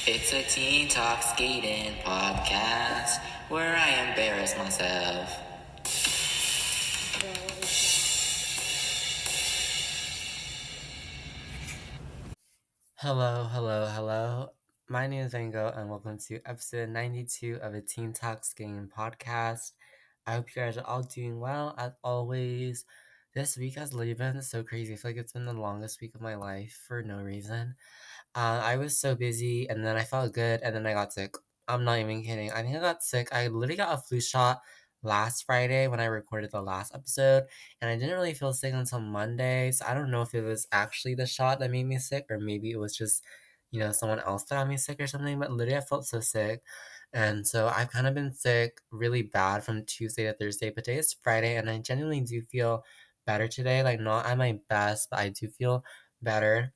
It's a teen talk skating podcast where I embarrass myself. Hello, hello, hello. My name is Vango, and welcome to episode 92 of a Teen Talk Skating podcast. I hope you guys are all doing well, as always. This week has literally been so crazy. I feel like it's been the longest week of my life for no reason. I was so busy, and then I felt good, and then I got sick. I'm not even kidding. I think I got sick. I literally got a flu shot last Friday when I recorded the last episode, and I didn't really feel sick until Monday. So I don't know if it was actually the shot that made me sick, or maybe it was just, someone else that got me sick or something. But literally, I felt so sick. And so I've kind of been sick really bad from Tuesday to Thursday, but today is Friday, and I genuinely do feel better today. Like, not at my best, but I do feel better.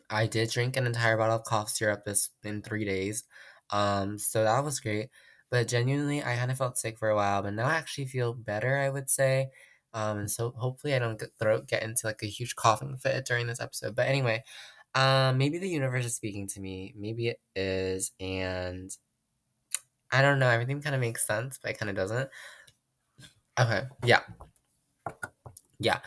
I did drink an entire bottle of cough syrup this in 3 days. So that was great. But genuinely, I kind of felt sick for a while, but now I actually feel better, I would say. And so hopefully I don't get into like a huge coughing fit during this episode. But anyway, maybe the universe is speaking to me. Maybe it is, and I don't know. Everything kind of makes sense, but it kind of doesn't. Okay, yeah, yeah.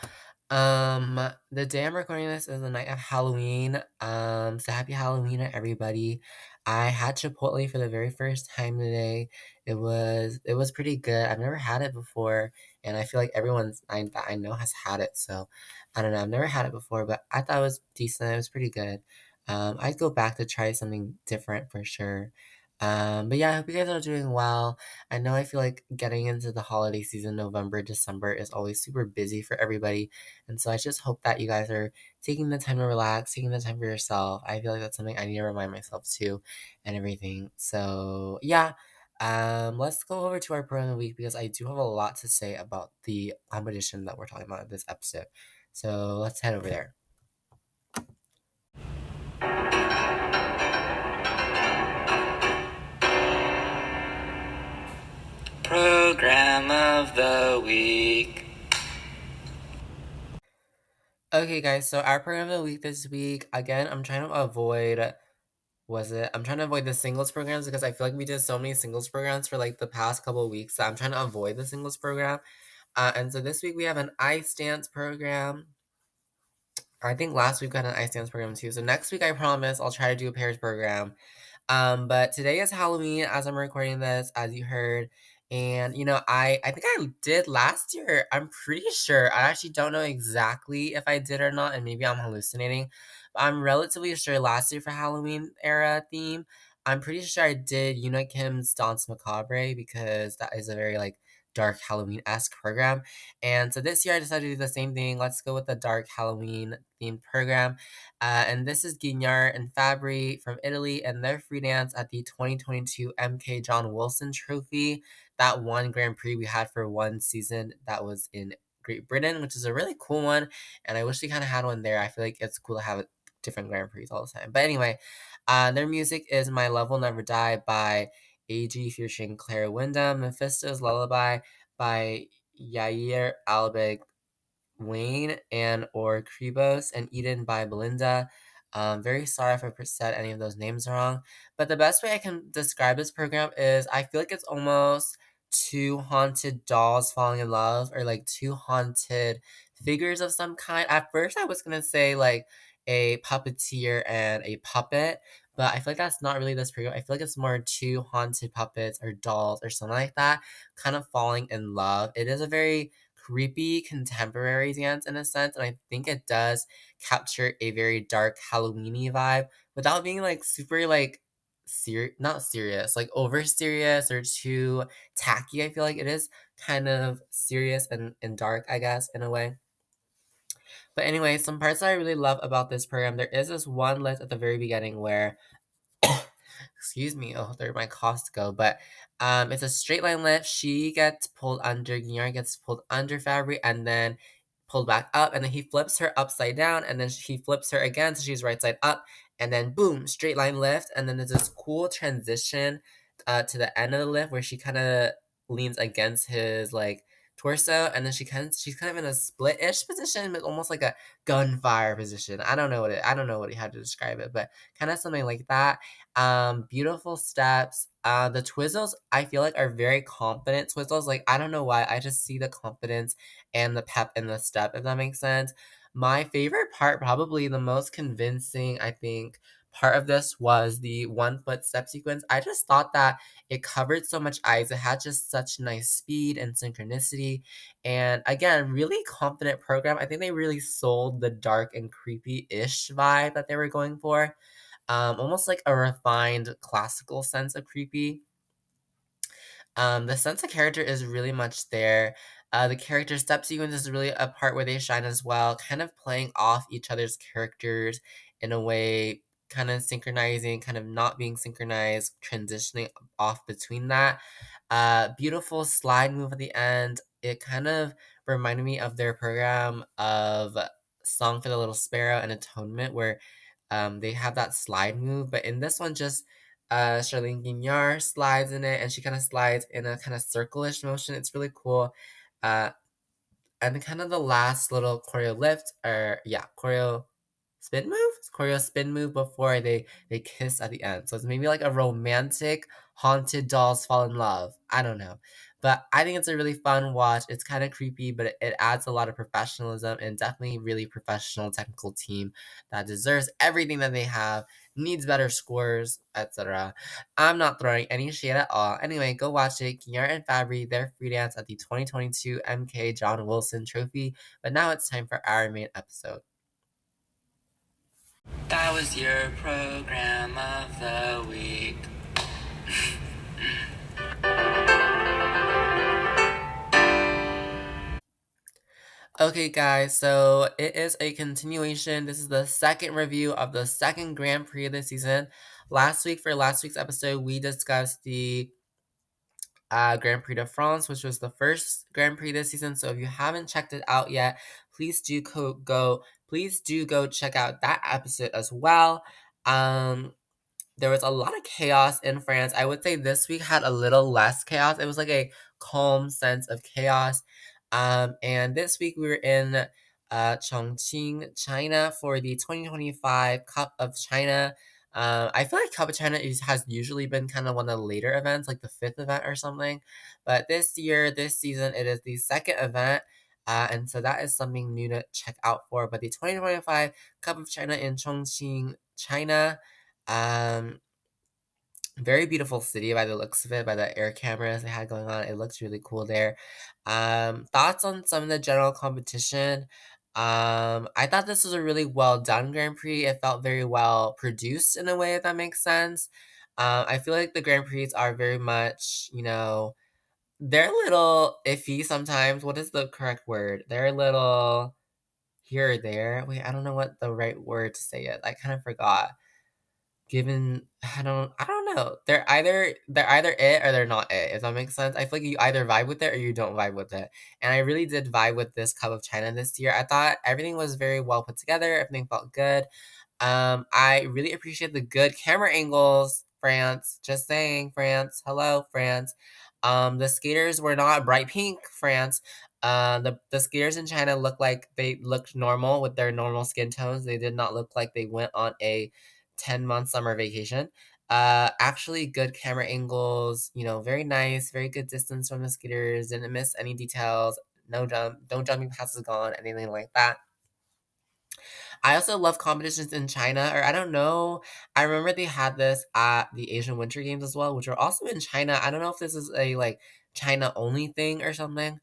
The day I'm recording this is the night of Halloween. So happy Halloween to everybody. I had Chipotle for the very first time today. It was pretty good. I've never had it before, and I feel like everyone's that I know has had it. So I don't know. I've never had it before, but I thought it was decent. It was pretty good. I'd go back to try something different for sure. But yeah, I hope you guys are doing well. I know I feel like getting into the holiday season, November, December is always super busy for everybody. And so I just hope that you guys are taking the time to relax, taking the time for yourself. I feel like that's something I need to remind myself too and everything. So yeah. Let's go over to our pro of the week because I do have a lot to say about the competition that we're talking about in this episode. So let's head over there. Program of the week. Okay, guys, so our program of the week this week, again, I'm trying to avoid I'm trying to avoid the singles programs because I feel like we did so many singles programs for like the past couple of weeks. So I'm trying to avoid the singles program. And so this week we have an ice dance program. I think last week we had an ice dance program too. So next week I promise I'll try to do a pairs program. But today is Halloween as I'm recording this, as you heard. And I think I did last year. I'm pretty sure. I actually don't know exactly if I did or not, and maybe I'm hallucinating. But I'm relatively sure last year for Halloween era theme, I'm pretty sure I did Yuna Kim's Dance Macabre because that is a very like dark Halloween-esque program. And so this year I decided to do the same thing. Let's go with the dark Halloween themed program. And this is Guignard and Fabry from Italy and their free dance at the 2022 MK John Wilson Trophy. That one Grand Prix we had for one season that was in Great Britain, which is a really cool one. And I wish we kind of had one there. I feel like it's cool to have different Grand Prix all the time. But anyway, their music is My Love Will Never Die by AG featuring Claire Wyndham, Mephisto's Lullaby by Yair Albeg Wayne and or Kribos, and Eden by Belinda. Very sorry if I said any of those names wrong. But the best way I can describe this program is I feel like it's almost two haunted dolls falling in love or like two haunted figures of some kind. At first, I was going to say like a puppeteer and a puppet, but I feel like that's not really this program. I feel like it's more two haunted puppets or dolls or something like that kind of falling in love. It is a very creepy contemporary dance in a sense, and I think it does capture a very dark Halloweeny vibe without being like super like not serious, like over serious or too tacky. I feel like it is kind of serious and dark, I guess, in a way. But anyway, some parts that I really love about this program, there is this one lift at the very beginning where excuse me, oh, there my coughs go. But it's a straight line lift. She gets pulled under, Guignard gets pulled under Fabry, and then pulled back up, and then he flips her upside down, and then he flips her again, so she's right side up, and then boom, straight line lift, and then there's this cool transition to the end of the lift where she kind of leans against his like torso, and then she's kind of in a split-ish position, but almost like a gunfire position. I don't know what how to describe it, but kind of something like that. Beautiful steps. The twizzles I feel like are very confident twizzles. Like I don't know why, I just see the confidence and the pep in the step, if that makes sense. My favorite part, probably the most convincing, I think, part of this was the 1 foot step sequence. I just thought that it covered so much ice. It had just such nice speed and synchronicity. And again, really confident program. I think they really sold the dark and creepy-ish vibe that they were going for. Almost like a refined classical sense of creepy. The sense of character is really much there. The character step sequence is really a part where they shine as well, kind of playing off each other's characters in a way, kind of synchronizing, kind of not being synchronized, transitioning off between that. Beautiful slide move at the end. It kind of reminded me of their program of Song for the Little Sparrow and Atonement, where they have that slide move, but in this one, just Charlene Guignard slides in it, and she kind of slides in a kind of circle-ish motion. It's really cool. Uh, and then kind of the last little choreo lift, or yeah, choreo spin move before they kiss at the end. So it's maybe like a romantic haunted dolls fall in love. I don't know, but I think it's a really fun watch. It's kind of creepy, but it adds a lot of professionalism, and definitely really professional technical team that deserves everything that they have, needs better scores, etc. I'm not throwing any shade at all. Anyway, go watch it. Kinyar and Fabry, their free dance at the 2022 MK John Wilson Trophy. But now it's time for our main episode. That was your program of the week. Okay, guys, so it is a continuation. This is the second review of the second Grand Prix of the season. Last week, for last week's episode, we discussed the Grand Prix de France, which was the first Grand Prix this season. So if you haven't checked it out yet, please do go check out that episode as well. Um, there was a lot of chaos in France. I would say this week had a little less chaos. It was like a calm sense of chaos. And this week we were in Chongqing, China for the 2025 Cup of China. I feel like Cup of China has usually been kind of one of the later events, like the fifth event or something. But this season, it is the second event. And so that is something new to check out for. But the 2025 Cup of China in Chongqing, China. Um, Very beautiful city by the looks of it, by the air cameras they had going on. It looks really cool there. Thoughts on some of the general competition. I thought this was a really well done Grand Prix. It felt very well produced in a way, if that makes sense. I feel like the Grand Prix are very much, they're a little iffy sometimes. What is the correct word? They're a little here or there. Wait, I don't know what the right word to say it. I kind of forgot. Given I don't know. They're either it or they're not it, if that makes sense. I feel like you either vibe with it or you don't vibe with it. And I really did vibe with this Cup of China this year. I thought everything was very well put together, everything felt good. I really appreciate the good camera angles, France. Just saying, France. Hello, France. The skaters were not bright pink, France. The skaters in China looked like they looked normal with their normal skin tones. They did not look like they went on a 10-month summer vacation. Actually good camera angles, very nice, very good distance from the skaters, didn't miss any details, don't jumping passes gone, anything like that. I also love competitions in China, or I don't know. I remember they had this at the Asian Winter Games as well, which are also in China. I don't know if this is a like China only thing or something.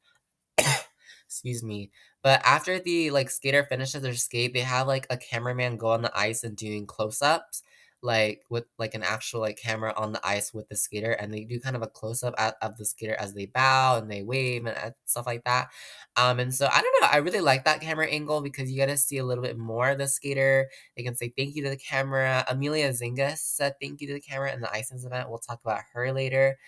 Excuse me. But after the like skater finishes their skate, they have like a cameraman go on the ice and doing close-ups, like with like an actual like camera on the ice with the skater, and they do kind of a close-up of the skater as they bow and they wave and stuff like that. And so I don't know, I really like that camera angle because you get to see a little bit more of the skater. They can say thank you to the camera. Amelia Zingas said thank you to the camera in the Iceland event. We'll talk about her later.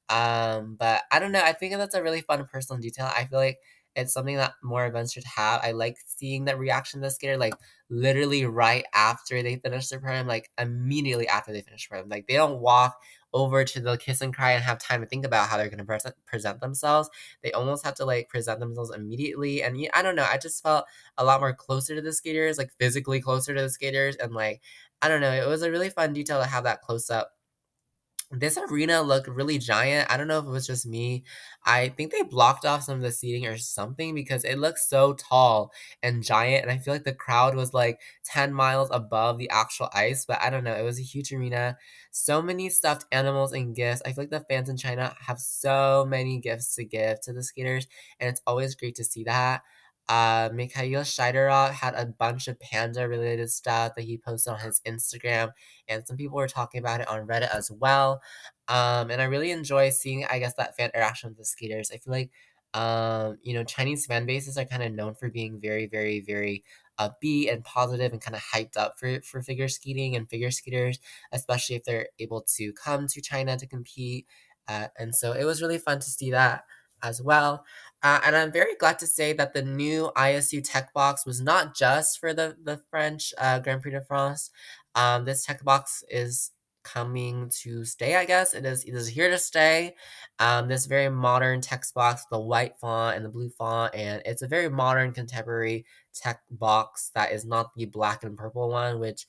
But I don't know. I think that's a really fun personal detail. I feel like It's something that more events should have. I like seeing the reaction of the skater, like literally right after they finish their program, like immediately after they finish program. Like they don't walk over to the kiss and cry and have time to think about how they're going to present themselves. They almost have to like present themselves immediately. And I don't know, I just felt a lot more closer to the skaters, like physically closer to the skaters. And like, I don't know, it was a really fun detail to have that close up. This arena looked really giant. I don't know if it was just me. I think they blocked off some of the seating or something because it looked so tall and giant. And I feel like the crowd was like 10 miles above the actual ice. But I don't know. It was a huge arena. So many stuffed animals and gifts. I feel like the fans in China have so many gifts to give to the skaters. And it's always great to see that. Mikhail Shidorov had a bunch of panda related stuff that he posted on his Instagram, and some people were talking about it on Reddit as well. And I really enjoy seeing, I guess, that fan interaction with the skaters. I feel like, Chinese fan bases are kind of known for being very, very, very upbeat and positive and kind of hyped up for figure skating and figure skaters, especially if they're able to come to China to compete. And so it was really fun to see that as well. And I'm very glad to say that the new ISU Tech Box was not just for the French Grand Prix de France. This tech box is coming to stay, I guess. It is here to stay. This very modern text box, the white font and the blue font, and it's a very modern contemporary tech box that is not the black and purple one, which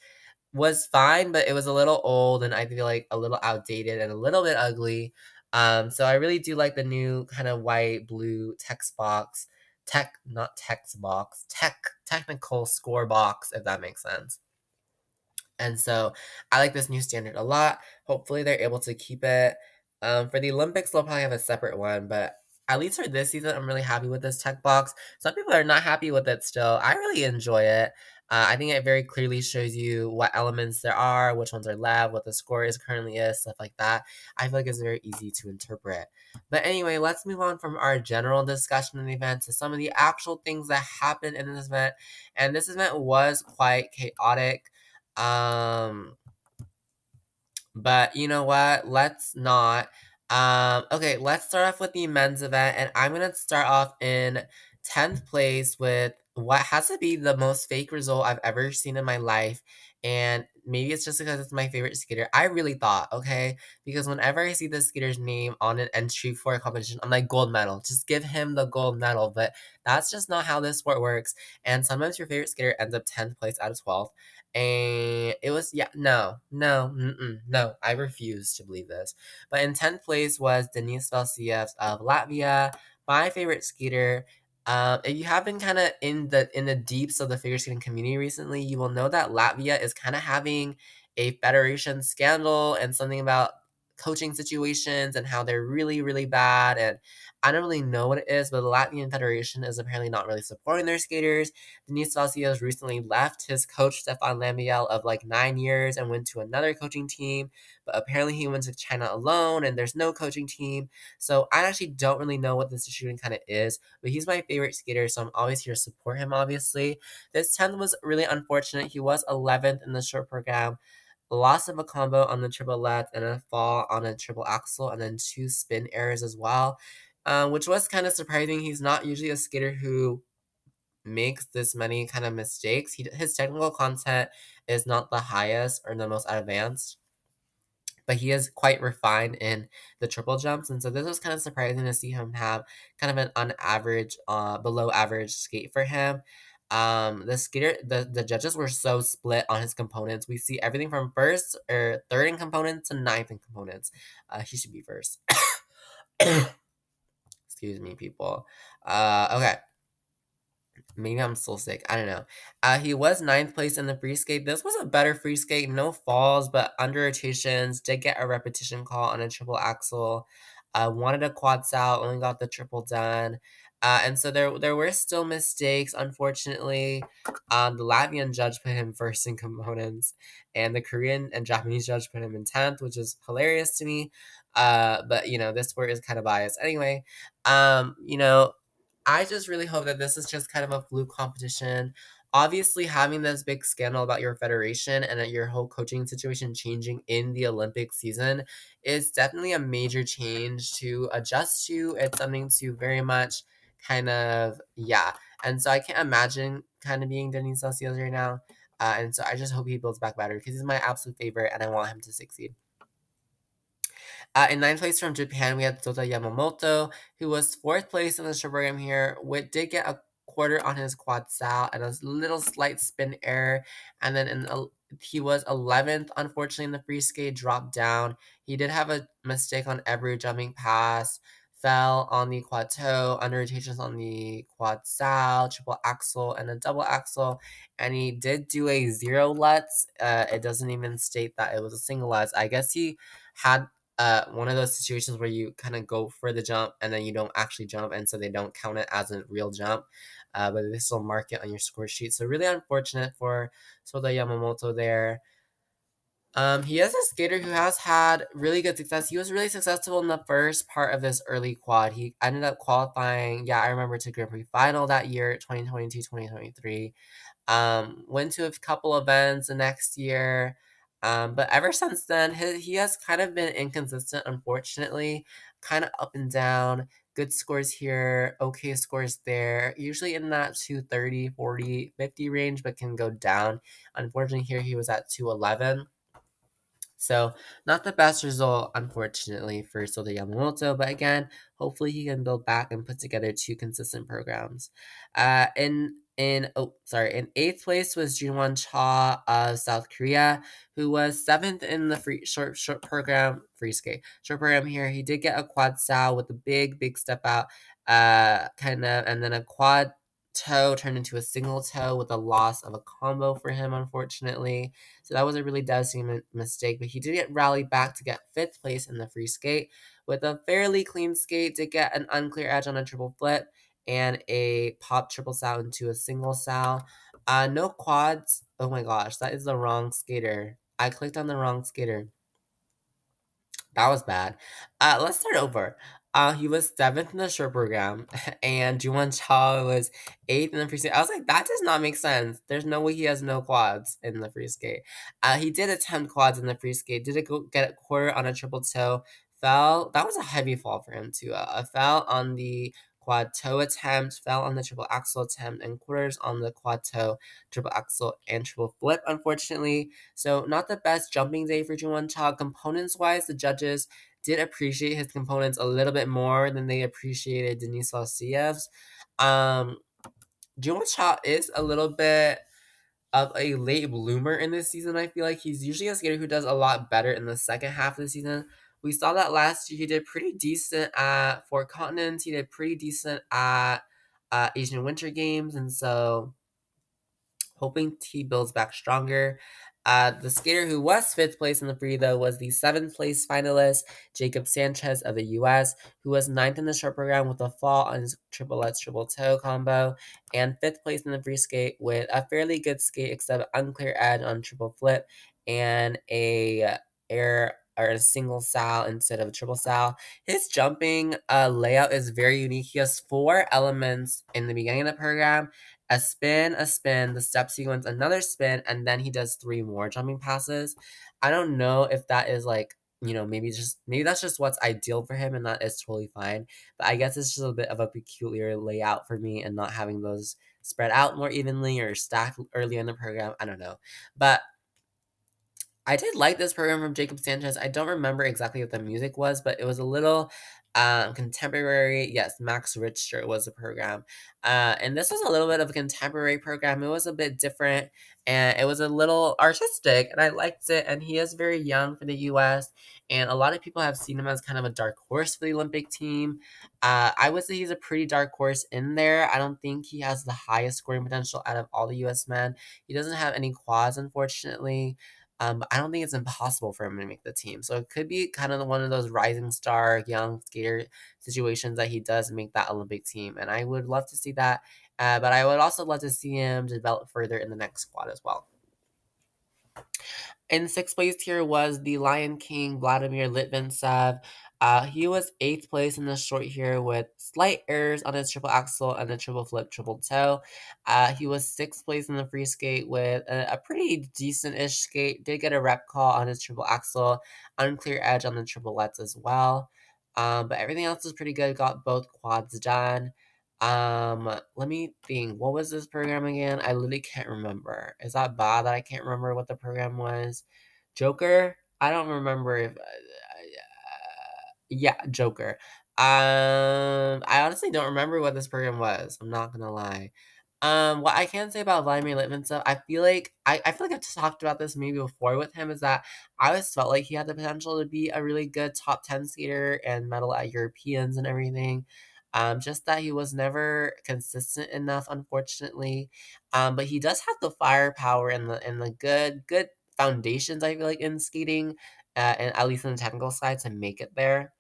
was fine, but it was a little old and I feel like a little outdated and a little bit ugly. So I really do like the new kind of white blue text box, not text box, technical score box, if that makes sense. And so I like this new standard a lot. Hopefully they're able to keep it. For the Olympics, they'll probably have a separate one, but at least for this season, I'm really happy with this tech box. Some people are not happy with it still. I really enjoy it. I think it very clearly shows you what elements there are, which ones are left, what the score is currently is, stuff like that. I feel like it's very easy to interpret. But anyway, let's move on from our general discussion of the event to some of the actual things that happened in this event. And this event was quite chaotic. Um, but you know what? Let's not. Okay, let's start off with the men's event, and I'm gonna start off in 10th place with what has to be the most fake result I've ever seen in my life. And maybe it's just because it's my favorite skater. I really thought, okay, because whenever I see the skater's name on an entry for a competition, I'm like, gold medal. Just give him the gold medal. But that's just not how this sport works. And sometimes your favorite skater ends up 10th place out of 12th. And it was, yeah, no, I refuse to believe this. But in 10th place was Denis Valsievs of Latvia, my favorite skater. If you have been kind of in the deeps of the figure skating community recently, you will know that Latvia is kind of having a federation scandal and something about coaching situations and how they're really, really bad. And I don't really know what it is, but the Latvian Federation is apparently not really supporting their skaters. Denis Valsios recently left his coach Stefan Lambiel of like 9 years and went to another coaching team, but apparently he went to China alone and there's no coaching team. So I actually don't really know what the situation kind of is, but he's my favorite skater, so I'm always here to support him, obviously. This 10th was really unfortunate. He was 11th in the short program. Loss of a combo on the triple left and a fall on a triple axel, and then two spin errors as well, which was kind of surprising. He's not usually a skater who makes this many kind of mistakes. His technical content is not the highest or the most advanced, but he is quite refined in the triple jumps. And so this was kind of surprising to see him have kind of an unaverage, below average skate for him. The skater, the judges were so split on his components. We see everything from first or third in components to ninth in components. He should be first. Excuse me, people. Okay. Maybe I'm still sick. I don't know. He was ninth place in the free skate. This was a better free skate. No falls, but under rotations. Did get a repetition call on a triple axle. Wanted a quad out. Only got the triple done. And so there were still mistakes. Unfortunately, the Latvian judge put him first in components, and the Korean and Japanese judge put him in 10th, which is hilarious to me. But this sport is kind of biased. Anyway, um, you know, I just really hope that this is just kind of a fluke competition. Obviously, having this big scandal about your federation and that your whole coaching situation changing in the Olympic season is definitely a major change to adjust to. It's something to very much kind of, yeah. And so I can't imagine kind of being Denis Celsius right now. And so I just hope he builds back better because he's my absolute favorite and I want him to succeed. In ninth place from Japan, we had Sota Yamamoto, who was fourth place in the show program here, which did get a quarter on his quad sal and a little slight spin error. And then he was 11th, unfortunately, in the free skate, dropped down. He did have a mistake on every jumping pass, fell on the quad toe, under rotations on the quad sal, triple axel, and a double axel. And he did do a zero lutz. It doesn't even state that it was a single lutz. I guess he had one of those situations where you kind of go for the jump and then you don't actually jump, and so they don't count it as a real jump. But they still mark it on your score sheet. So really unfortunate for Soda Yamamoto there. He is a skater who has had really good success. He was really successful in the first part of this early quad. He ended up qualifying, yeah, I remember, to Grand Prix final that year, 2022, 2023. Went to a couple events the next year. But ever since then, he has kind of been inconsistent, unfortunately, kind of up and down. Good scores here, okay scores there, usually in that 230, 40, 50 range, but can go down. Unfortunately, here he was at 211. So not the best result, unfortunately, for Sota Yamamoto, but again, hopefully he can build back and put together two consistent programs. In eighth place was Junwon Cha of South Korea, who was seventh in the short program, free skate short program here. He did get a quad sal with a big step out, kind of, and then a quad toe turned into a single toe with a loss of a combo for him, unfortunately. So that was a really devastating mistake, but he did get rallied back to get fifth place in the free skate with a fairly clean skate to get an unclear edge on a triple flip and a pop triple sal into a single sal. No quads. Oh my gosh, that is the wrong skater. I clicked on the wrong skater. That was bad. Let's start over. He was seventh in the short program, and Juwon Cha was eighth in the free skate. I was like, that does not make sense. There's no way he has no quads in the free skate. He did attempt quads in the free skate. Did it go get a quarter on a triple toe? Fell. That was a heavy fall for him too. Fell on the quad toe attempt, fell on the triple axel attempt, and quarters on the quad toe, triple axel, and triple flip. Unfortunately, so not the best jumping day for Jungwon Cha. Components wise, the judges did appreciate his components a little bit more than they appreciated Denis Valsiev's. Um, Jungwon Cha is a little bit of a late bloomer in this season. I feel like he's usually a skater who does a lot better in the second half of the season. We saw that last year. He did pretty decent at Four Continents. He did pretty decent at Asian Winter Games, and so hoping he builds back stronger. The skater who was fifth place in the free, though, was the seventh place finalist, Jacob Sanchez of the US, who was ninth in the short program with a fall on his triple Lutz triple toe combo, and fifth place in the free skate with a fairly good skate, except unclear edge on triple flip and a air or a single sal instead of a triple sal. His jumping layout is very unique. He has four elements in the beginning of the program: a spin, the step sequence, another spin, and then he does three more jumping passes. I don't know if that is like, maybe that's just what's ideal for him and that is totally fine. But I guess it's just a bit of a peculiar layout for me and not having those spread out more evenly or stacked earlier in the program. I don't know. But I did like this program from Jacob Sanchez. I don't remember exactly what the music was, but it was a little contemporary. Yes, Max Richter was the program. And this was a little bit of a contemporary program. It was a bit different and it was a little artistic, and I liked it. And he is very young for the US, and a lot of people have seen him as kind of a dark horse for the Olympic team. I would say he's a pretty dark horse in there. I don't think he has the highest scoring potential out of all the US men. He doesn't have any quads, unfortunately. But I don't think it's impossible for him to make the team. So it could be kind of one of those rising star young skater situations that he does make that Olympic team. And I would love to see that. But I would also love to see him develop further in the next squad as well. In sixth place here was the Lion King, Vladimir Litvintsev. He was eighth place in the short here with slight errors on his triple axel and the triple flip, triple toe. He was sixth place in the free skate with a pretty decent-ish skate. Did get a rep call on his triple axel, unclear edge on the triple lets as well. But everything else was pretty good. Got both quads done. Let me think. What was this program again? I literally can't remember. Is that bad that I can't remember what the program was? Joker? I don't remember if. Yeah, Joker. I honestly don't remember what this program was. I'm not gonna lie. What I can say about Vladimir Litvinov, I feel like I've talked about this maybe before with him, is that I always felt like he had the potential to be a really good top 10 skater and medal at Europeans and everything. Just that he was never consistent enough, unfortunately. But he does have the firepower and the good foundations, I feel like, in skating, and at least in the technical side to make it there.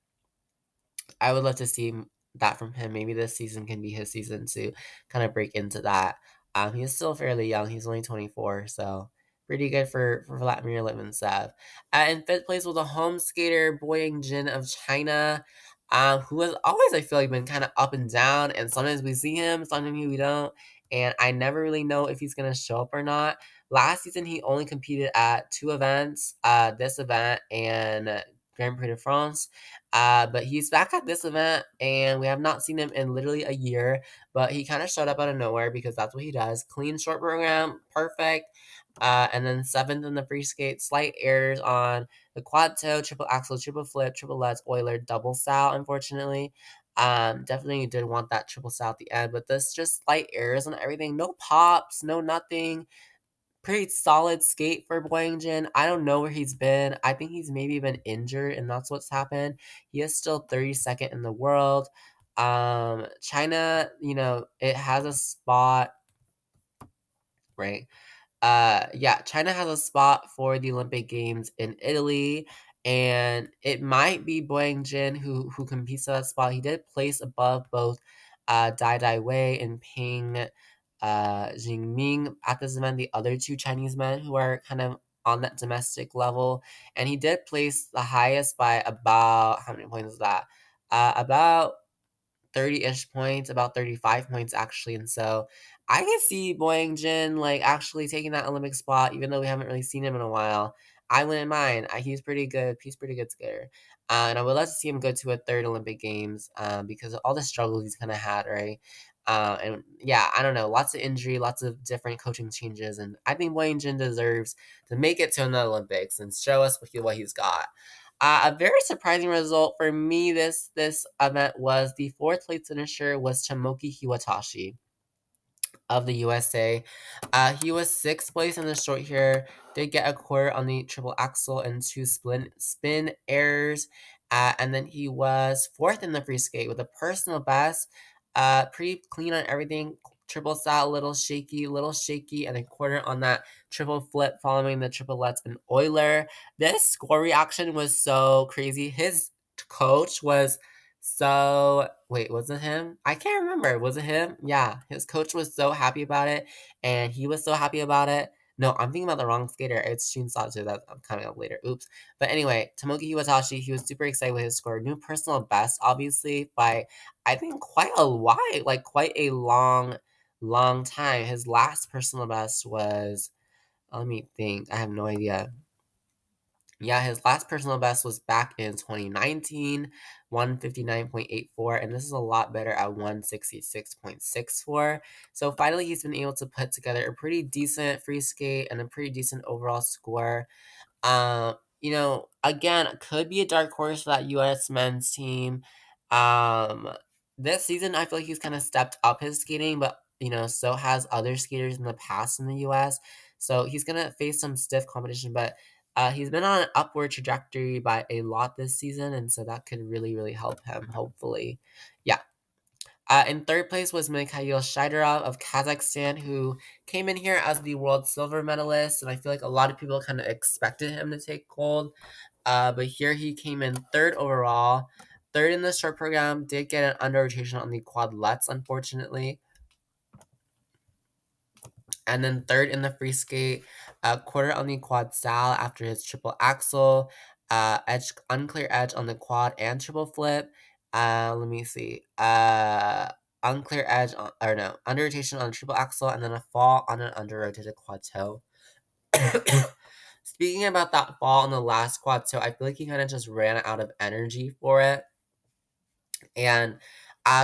I would love to see that from him. Maybe this season can be his season to kind of break into that. He's still fairly young. He's only 24, so pretty good for Vladimir Litvinsev. In fifth place was a home skater, Boying Jin of China, who has always, I feel like, been kind of up and down. And sometimes we see him, sometimes we don't. And I never really know if he's going to show up or not. Last season, he only competed at two events, this event and Grand Prix de France. But he's back at this event, and we have not seen him in literally a year. But he kind of showed up out of nowhere because that's what he does. Clean short program, perfect. And then seventh in the free skate, slight errors on the quad toe, triple axel, triple flip, triple lutz, Euler, double sow, unfortunately. Definitely did want that triple sow at the end, but this just slight errors on everything. No pops, no nothing. Pretty solid skate for Boyingjin. I don't know where he's been. I think he's maybe been injured, and that's what's happened. He is still 32nd in the world. China, it has a spot, right? Yeah, China has a spot for the Olympic Games in Italy, and it might be Boeing Jin who competes for that spot. He did place above both Dai Dai Wei and Ping Jingming at this event, the other two Chinese men who are kind of on that domestic level, and he did place the highest by about, how many points is that? About 30-ish points, about 35 points actually. And so I can see Boyang Jin like actually taking that Olympic spot, even though we haven't really seen him in a while. I wouldn't mind. He's pretty good. He's pretty good skater. And I would love to see him go to a third Olympic Games because of all the struggles he's kind of had, right? And yeah, I don't know. Lots of injury, lots of different coaching changes. And I think Boyang Jin deserves to make it to another Olympics and show us what he's got. A very surprising result for me this event was the fourth place finisher was Tomoki Hiwatashi of the USA. He was sixth place in the short here. Did get a quarter on the triple axel and two spin errors. And then he was fourth in the free skate with a personal best. Pretty clean on everything. Triple sal, little shaky, and a quarter on that triple flip following the triple lutz and Euler. This score reaction was so crazy. His coach was so wait, was it him? I can't remember. Was it him? Yeah, his coach was so happy about it, and he was so happy about it. No, I'm thinking about the wrong skater. It's Shin Satsu that I'm coming up later. Oops. But anyway, Tomoki Iwatashi, he was super excited with his score. New personal best, obviously, by I think quite a while, like quite a long time. His last personal best was, let me think. I have no idea. Yeah, his last personal best was back in 2019, 159.84, and this is a lot better at 166.64. So finally, he's been able to put together a pretty decent free skate and a pretty decent overall score. Again, could be a dark horse for that U.S. men's team. Um, this season, I feel like he's kind of stepped up his skating, but so has other skaters in the past in the U.S. So he's gonna face some stiff competition, but he's been on an upward trajectory by a lot this season, and so that could really, really help him. Hopefully, yeah. In third place was Mikhail Shaidarov of Kazakhstan, who came in here as the world silver medalist, and I feel like a lot of people kind of expected him to take gold. But here he came in third overall, third in the short program, did get an under rotation on the quad lutz, unfortunately. And then third in the free skate, quarter on the quad sal after his triple axel, unclear edge on the quad and triple flip. Let me see. Unclear edge on, or no, under rotation on triple axel, and then a fall on an under rotated quad toe. Speaking about that fall on the last quad toe, I feel like he kind of just ran out of energy for it. And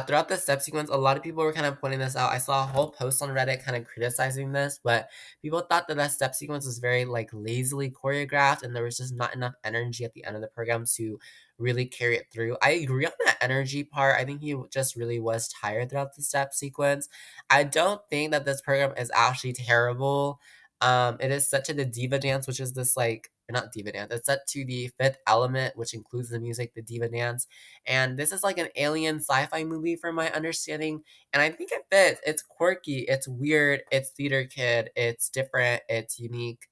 Throughout the step sequence, a lot of people were kind of pointing this out. I saw a whole post on Reddit kind of criticizing this, but people thought that step sequence was very like lazily choreographed, and there was just not enough energy at the end of the program to really carry it through. I agree on that energy part. I think he just really was tired throughout the step sequence. I don't think that this program is actually terrible. It is set to the diva dance, which is this like not diva dance. It's set to the fifth element, which includes the music, the diva dance. And this is like an alien sci-fi movie from my understanding. And I think it fits. It's quirky, it's weird, it's theater kid, it's different, it's unique.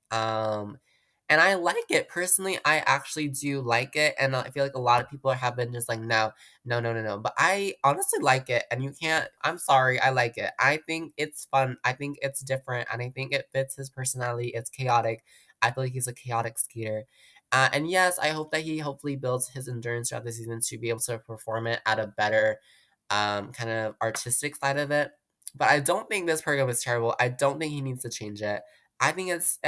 And I like it. Personally, I actually do like it. And I feel like a lot of people have been just like, no, no, no, no, no. But I honestly like it. And you can't, I'm sorry, I like it. I think it's fun. I think it's different. And I think it fits his personality. It's chaotic. I feel like he's a chaotic skater. And yes, I hope that he hopefully builds his endurance throughout the season to be able to perform it at a better kind of artistic side of it. But I don't think this program is terrible. I don't think he needs to change it. I think it's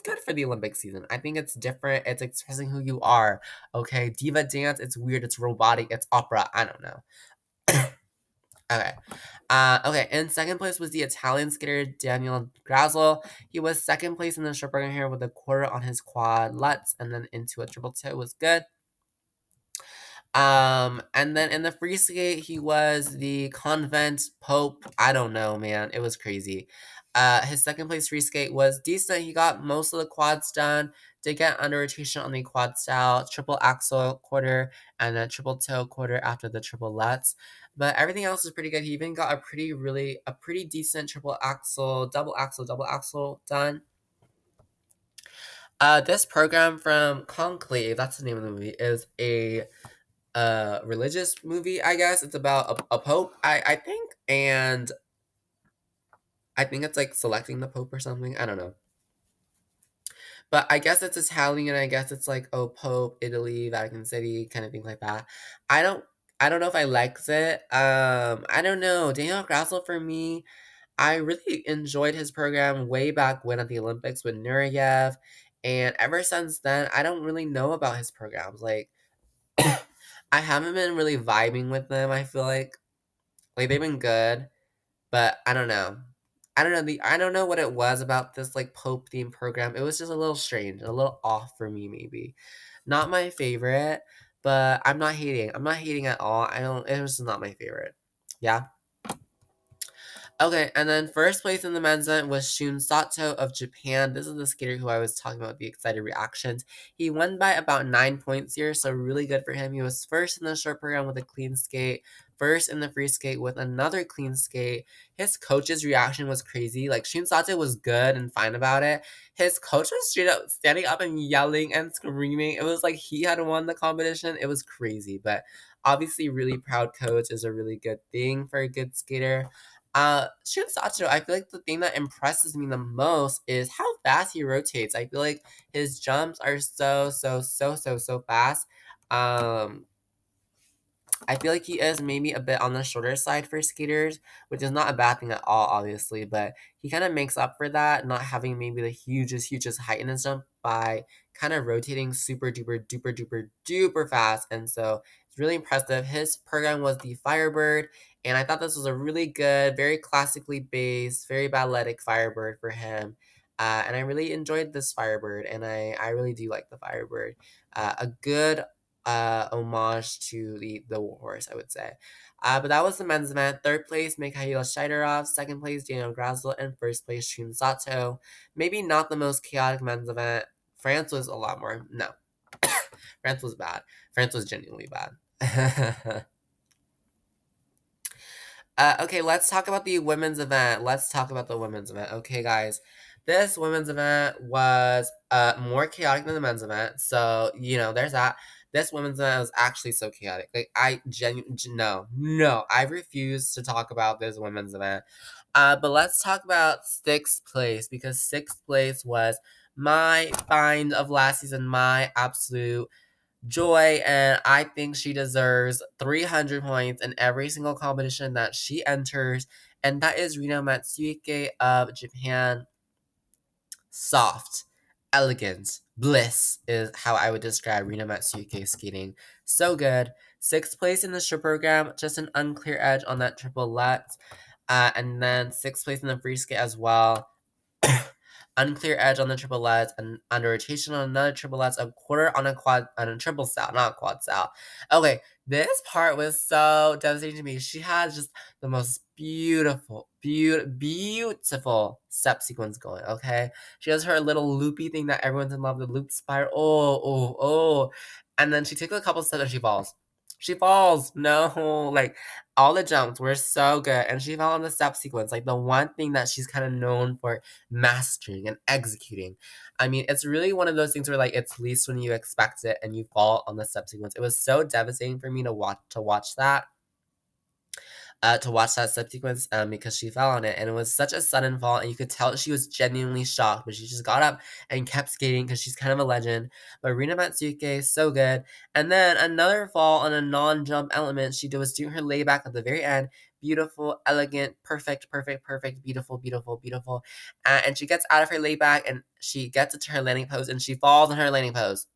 good for the Olympic season. I think it's different. It's expressing who you are. Okay, diva dance. It's weird. It's robotic. It's opera. I don't know. Okay. Okay. In second place was the Italian skater Daniel Grazel. He was second place in the short program here with a quarter on his quad lutz and then into a triple toe was good. And then in the free skate, he was the convent pope. I don't know, man. It was crazy. His second place free skate was decent. He got most of the quads done. Did get under rotation on the quad style, triple axle quarter, and then triple toe quarter after the triple lutz. But everything else was pretty good. He even got a pretty decent triple axle, double axle done. This program from Conclave, that's the name of the movie, is a religious movie, I guess. It's about a pope, I think, and I think it's like selecting the pope or something. I don't know. But I guess it's Italian, I guess it's like, oh, Pope, Italy, Vatican City, kind of thing like that. I don't I don't know if I liked it. I don't know. Daniel Grassel for me, I really enjoyed his program way back when at the Olympics with Nureyev. And ever since then, I don't really know about his programs. Like I haven't been really vibing with them, I feel like they've been good, but I don't know. I don't know what it was about this like Pope theme program. It was just a little strange, a little off for me maybe. Not my favorite, but I'm not hating. I'm not hating at all. I don't it was just not my favorite. Yeah. Okay, and then first place in the men's event was Shun Sato of Japan. This is the skater who I was talking about, the excited reactions. He won by about 9 points here, so really good for him. He was first in the short program with a clean skate, first in the free skate with another clean skate. His coach's reaction was crazy. Like, Shun Sato was good and fine about it. His coach was straight up standing up and yelling and screaming. It was like he had won the competition. It was crazy, but obviously, really proud coach is a really good thing for a good skater. Shun Sato, I feel like the thing that impresses me the most is how fast he rotates. I feel like his jumps are so fast. Um, I feel like he is maybe a bit on the shorter side for skaters, which is not a bad thing at all, obviously, but he kind of makes up for that, not having maybe the hugest height in his jump by kind of rotating super duper fast. And so it's really impressive. His program was the Firebird, and I thought this was a really good, very classically based, very balletic Firebird for him. And I really enjoyed this Firebird, and I really do like the Firebird. A good homage to the horse, I would say. But that was the men's event. Third place, Mikhail Shidorov. Second place, Daniel Grazel. And first place, Shun Sato. Maybe not the most chaotic men's event. France was a lot more. No. France was bad. France was genuinely bad. Okay, let's talk about the women's event. Let's talk about the women's event. Okay, guys. This women's event was more chaotic than the men's event. So, there's that. This women's event was actually so chaotic. Like, no. I refuse to talk about this women's event. But let's talk about sixth place because sixth place was my find of last season, my absolute joy, and I think she deserves 300 points in every single competition that she enters, and that is Rina Matsuike of Japan. Soft, elegant, bliss is how I would describe Rina Matsuike skating. So good, Sixth place in the strip program, just an unclear edge on that triple Lutz. And then sixth place in the free skate as well. Unclear edge on the triple Lutz, and under rotation on another triple Lutz, a quarter on a quad on a triple sal, not a quad sal. Okay, this part was so devastating to me. She had just the most beautiful step sequence going. Okay, she has her little loopy thing that everyone's in love with, the loop spiral. Oh, and then she takes a couple steps and she falls. She falls. No, like all the jumps were so good, and she fell on the step sequence, like the one thing that she's kind of known for mastering and executing. I mean, it's really one of those things where like it's least when you expect it and you fall on the step sequence. It was so devastating for me to watch that step sequence because she fell on it, and it was such a sudden fall, and you could tell she was genuinely shocked, but she just got up and kept skating because she's kind of a legend. But Rina Matsuke, so good. And then another fall on a non-jump element. She was doing her layback at the very end. Beautiful, elegant, perfect, beautiful. And she gets out of her layback and she gets into her landing pose and she falls in her landing pose.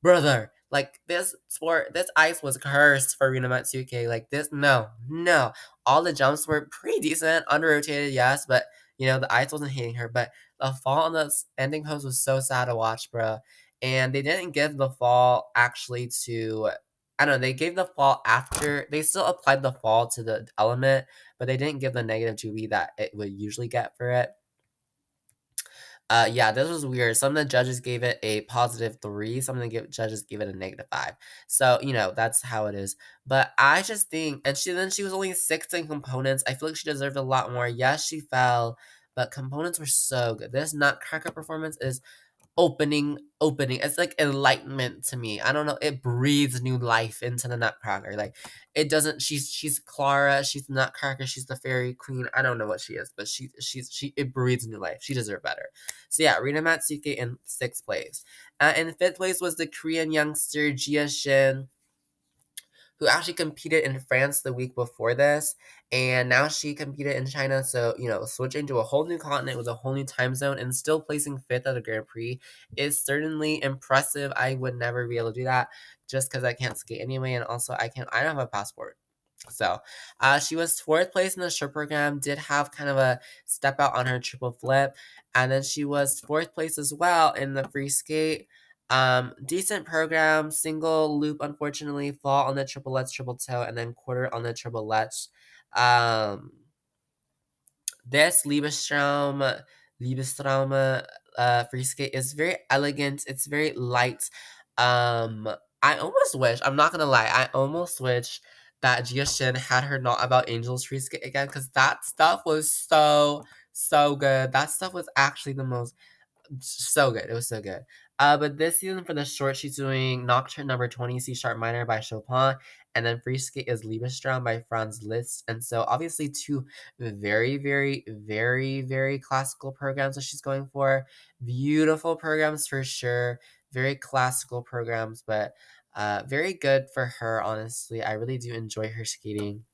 Brother, like this ice was cursed for Rina Matsuke. Like this, no. All the jumps were pretty decent, under rotated, yes, but the ice wasn't hitting her. But the fall on the ending pose was so sad to watch, bro. And they didn't give the fall actually to. I don't know. They gave the fall after. They still applied the fall to the element, but they didn't give the negative Jubi that it would usually get for it. Yeah, this was weird. Some of the judges gave it a +3. Some of the judges gave it a -5. So that's how it is. But I just think, and she was only 6th in components. I feel like she deserved a lot more. Yes, she fell, but components were so good. This Nutcracker performance is opening. It's like enlightenment to me. I don't know. It breathes new life into the Nutcracker. Like it doesn't. She's Clara. She's the Nutcracker. She's the fairy queen. I don't know what she is, but she it breathes new life. She deserved better. So yeah, Rina Matsuke in 6th place. In 5th place was the Korean youngster Jia Shin, who actually competed in France the week before this, and now she competed in China. So, switching to a whole new continent with a whole new time zone and still placing 5th at the Grand Prix is certainly impressive. I would never be able to do that just because I can't skate anyway, and also I don't have a passport. So, she was 4th place in the short program, did have kind of a step out on her triple flip, and then she was 4th place as well in the free skate. Decent program, single loop, unfortunately, fall on the triple Lutz, triple toe, and then quarter on the triple Lutz. Um, this Liebestraum free skate is very elegant. It's very light. I almost wish, I'm not gonna lie, I almost wish that Jia Shin had her Not About Angels free skate again, because that stuff was so good. That stuff was actually the most so good. It was so good. But this season for the short, she's doing Nocturne number 20, C sharp minor by Chopin, and then Free Skate is Liebestraum by Franz Liszt. And so obviously two very classical programs that she's going for. Beautiful programs for sure. Very classical programs, but very good for her, honestly. I really do enjoy her skating.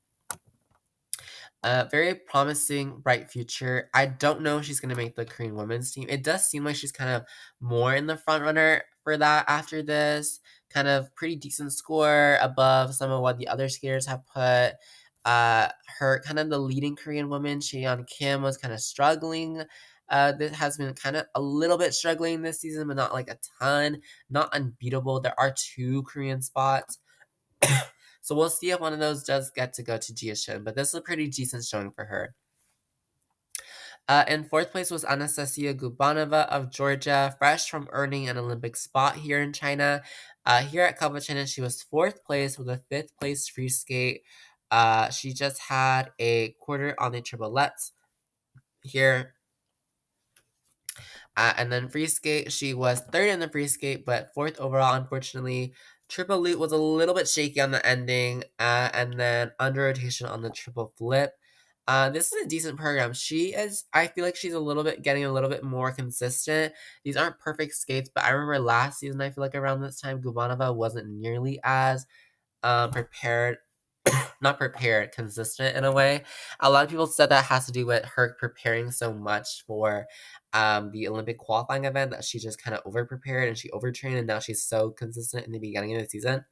Very promising, bright future. I don't know if she's gonna make the Korean women's team. It does seem like she's kind of more in the front runner for that after this. Kind of pretty decent score above some of what the other skaters have put. Her kind of the leading Korean woman, Cheon Kim, was kind of struggling. This has been kind of a little bit struggling this season, but not like a ton. Not unbeatable. There are 2 Korean spots. So we'll see if one of those does get to go to Jia Shin, but this is a pretty decent showing for her. In 4th place was Anastasia Gubanova of Georgia, fresh from earning an Olympic spot here in China. Here at Kalbachina, she was 4th place with a 5th place free skate. She just had a quarter on the triple Lutz here. And then free skate, she was 3rd in the free skate, but 4th overall, unfortunately. Triple loop was a little bit shaky on the ending, and then under rotation on the triple flip. This is a decent program. I feel like she's getting a little bit more consistent. These aren't perfect skates, but I remember last season, I feel like around this time, Gubanova wasn't nearly as prepared, not prepared, consistent in a way. A lot of people said that has to do with her preparing so much for the Olympic qualifying event that she just kind of over prepared and she overtrained, and now she's so consistent in the beginning of the season.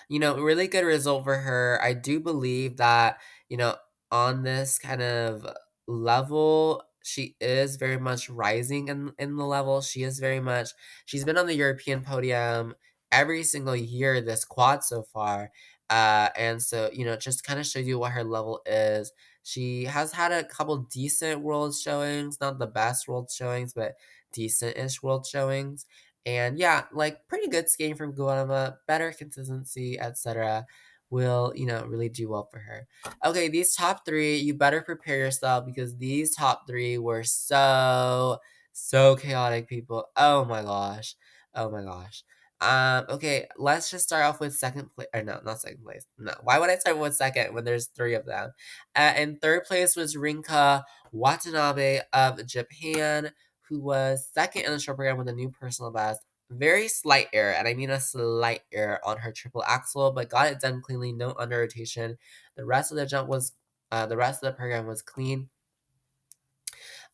Really good result for her. I do believe that, on this kind of level, she is very much rising in the level. She's been on the European podium every single year this quad so far. And so, just kind of shows you what her level is. She has had a couple decent world showings, not the best world showings, but decent-ish world showings. And yeah, like pretty good skating from Guadalajara, better consistency, etc. Will, really do well for her. Okay, these top three, you better prepare yourself because these top three were so chaotic, people. Oh my gosh. Oh my gosh. Okay, let's just start off with second place. Or no, not second place. No, why would I start with second when there's three of them? In third place was Rinka Watanabe of Japan, who was second in the short program with a new personal best. Very slight error, and I mean a slight error on her triple axel, but got it done cleanly, no under rotation. The rest of the program was clean.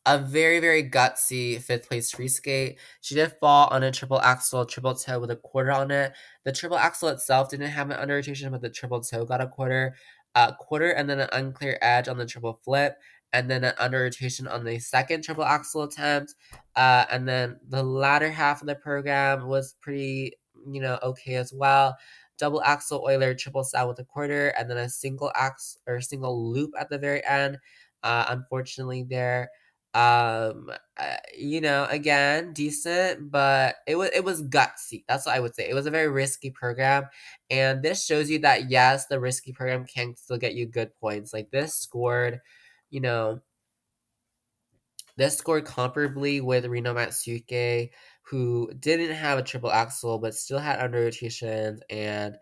A very, very gutsy fifth place free skate. She did fall on a triple axel, triple toe with a quarter on it. The triple axel itself didn't have an under rotation, but the triple toe got a quarter, and then an unclear edge on the triple flip, and then an under rotation on the second triple axel attempt. And then the latter half of the program was pretty, okay as well. Double axel Euler triple side with a quarter, and then a single axle or single loop at the very end. Unfortunately, there. Again, decent, but it was gutsy. That's what I would say. It was a very risky program, and this shows you that yes, the risky program can still get you good points. Like you know, this scored comparably with Rino Matsuke, who didn't have a triple axel but still had under rotations and,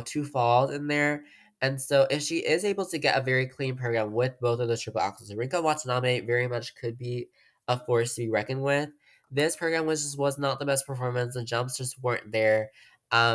two falls in there. And so if she is able to get a very clean program with both of those triple axles, Rinka Watanabe very much could be a force to be reckoned with. This program was not the best performance. The jumps just weren't there.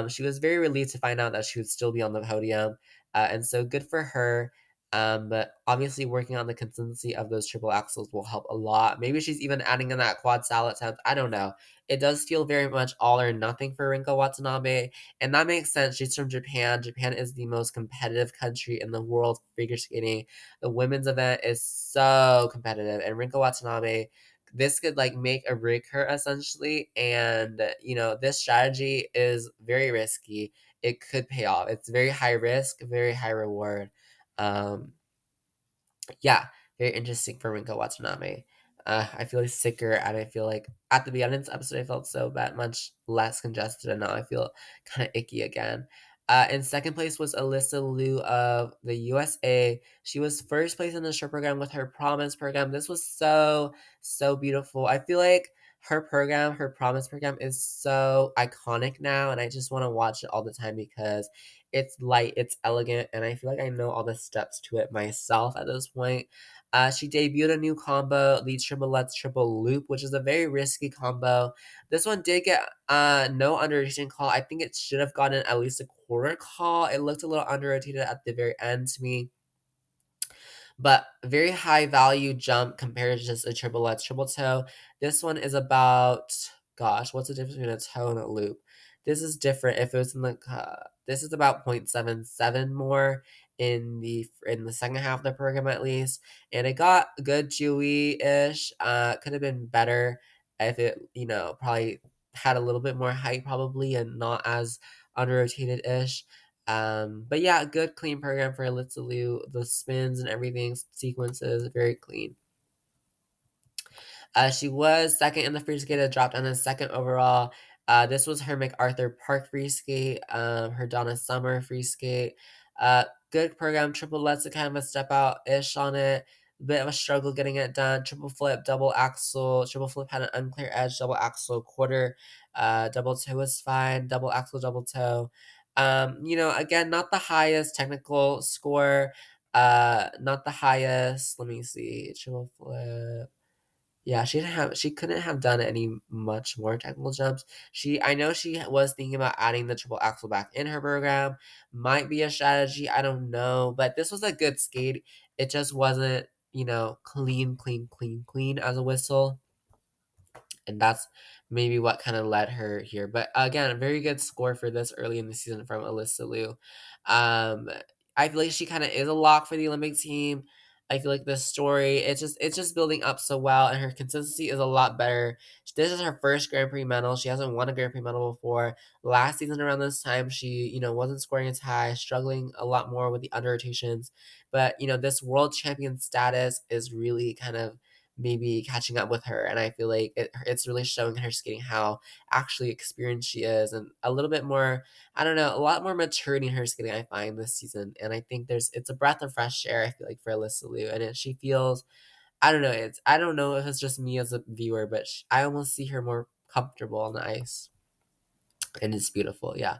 She was very relieved to find out that she would still be on the podium. And so good for her. But obviously working on the consistency of those triple axles will help a lot. Maybe she's even adding in that quad salad attempt. I don't know. It does feel very much all or nothing for Rinko Watanabe, and that makes sense. She's from Japan. Japan is the most competitive country in the world for figure skating. The women's event is so competitive, and Rinko Watanabe, this could like make or break her essentially. And this strategy is very risky. It could pay off. It's very high risk, very high reward. Um, yeah, very interesting for Rinko Watanabe. I feel like sicker, and I feel like at the beginning of this episode, I felt so bad, much less congested, and now I feel kind of icky again. In second place was Alyssa Liu of the USA. She was first place in the short program with her Promise program. This was so beautiful. I feel like her Promise program, is so iconic now, and I just want to watch it all the time because it's light, it's elegant, and I feel like I know all the steps to it myself at this point. She debuted a new combo, the triple Let's triple loop, which is a very risky combo. This one did get no under rotation call. I think it should have gotten at least a quarter call. It looked a little under rotated at the very end to me, but very high value jump compared to just a triple Let's triple toe. This one is about, gosh, what's the difference between a toe and a loop? This is different. If it was in the this is about 0.77 more in the second half of the program at least, and it got good Jewy ish. Could have been better if it probably had a little bit more height probably and not as under rotated ish. But yeah, good clean program for Litsalu. The spins and everything, sequences, very clean. She was second in the free skate that dropped on the second overall. This was her MacArthur Park free skate, her Donna Summer free skate. Good program, triple Let's kind of a step out ish on it. Bit of a struggle getting it done. Triple flip, double axle. Triple flip had an unclear edge. Double axle, quarter. Double toe was fine. Double axle, double toe. Again, not the highest technical score. Not the highest. Let me see. Triple flip. Yeah, she couldn't have done any much more technical jumps. I know she was thinking about adding the triple axle back in her program. Might be a strategy, I don't know. But this was a good skate. It just wasn't, clean as a whistle. and that's maybe what kind of led her here. But again, a very good score for this early in the season from Alyssa Liu. Um, I feel like she kind of is a lock for the Olympic team. I feel like the story it's just building up so well, and her consistency is a lot better. This is her first Grand Prix medal. She hasn't won a Grand Prix medal before. Last season around this time, she wasn't scoring as high, struggling a lot more with the under rotations. But this world champion status is really kind of maybe catching up with her, and I feel like it's really showing her skating how actually experienced she is, and a little bit more, I don't know, a lot more maturity in her skating I find this season, and I think it's a breath of fresh air I feel like for Alyssa Liu, and she feels, I don't know if it's just me as a viewer, but I almost see her more comfortable on the ice, and it's beautiful, yeah.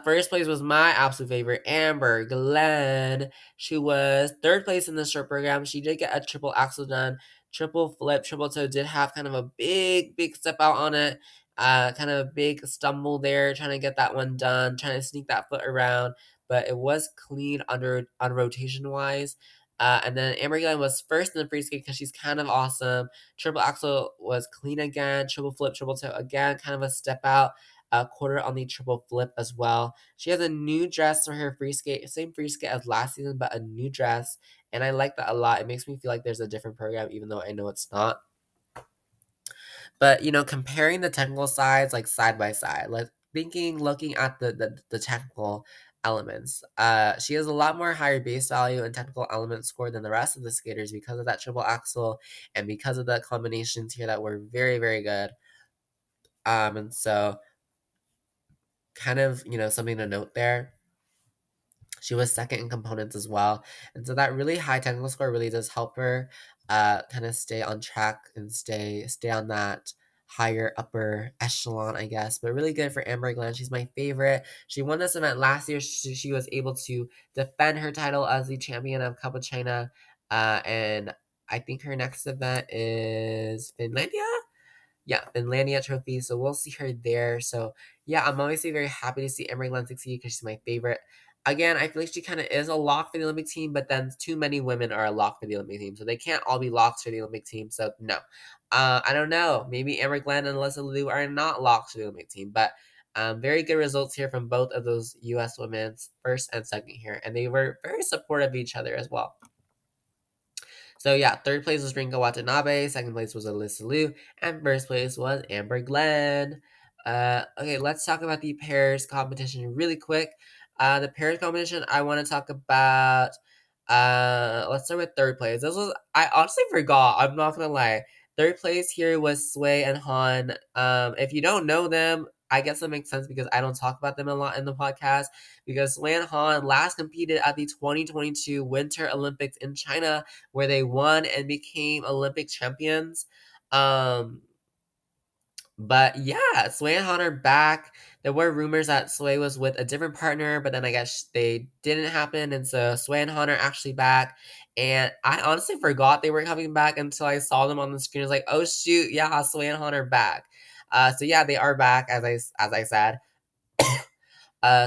First place was my absolute favorite, Amber Glenn. She was third place in the short program. She did get a triple axel done, triple flip, triple toe. Did have kind of a big, big step out on it. Kind of a big stumble there, trying to get that one done, trying to sneak that foot around, but it was clean under on rotation wise. And then Amber Glenn was first in the free skate because she's kind of awesome. Triple axel was clean again. Triple flip, triple toe again, kind of a step out, a quarter on the triple flip as well. She has a new dress for her free skate, same free skate as last season, but a new dress, and I like that a lot. It makes me feel like there's a different program, even though I know it's not. But comparing the technical sides like side by side, like looking at the technical elements. She has a lot more higher base value and technical element score than the rest of the skaters because of that triple axle and because of the combinations here that were very, very good. And so kind of, something to note there. She was second in components as well. And so that really high technical score really does help her kind of stay on track and stay on that higher upper echelon, I guess. But really good for Amber Glenn. She's my favorite. She won this event last year. She was able to defend her title as the champion of Cup of China. And I think her next event is Finlandia. Yeah, Finlandia trophy. So we'll see her there. So yeah, I'm obviously very happy to see Emery Glenn succeed because she's my favorite. Again, I feel like she kind of is a lock for the Olympic team, but then too many women are a lock for the Olympic team, so they can't all be locks for the Olympic team. So no, I don't know. Maybe Emery Glenn and Alyssa Liu are not locks for the Olympic team, but very good results here from both of those U.S. women's first and second here, and they were very supportive of each other as well. So yeah, third place was Rinka Watanabe, second place was Alyssa Liu, and first place was Amber Glenn. Okay, let's talk about the pairs competition really quick. The pairs competition I want to talk about. Let's start with third place. This was I honestly forgot. I'm not gonna lie. Third place here was Sway and Han. If you don't know them, I guess that makes sense because I don't talk about them a lot in the podcast. Because Sway and Han last competed at the 2022 Winter Olympics in China, where they won and became Olympic champions. Um, but yeah, Sway and Han are back. There were rumors that Sway was with a different partner, but then I guess they didn't happen, and so Sway and Han are actually back. And I honestly forgot they were coming back until I saw them on the screen. I was like, oh shoot, yeah, Sway and Han are back. So yeah, they are back as I said.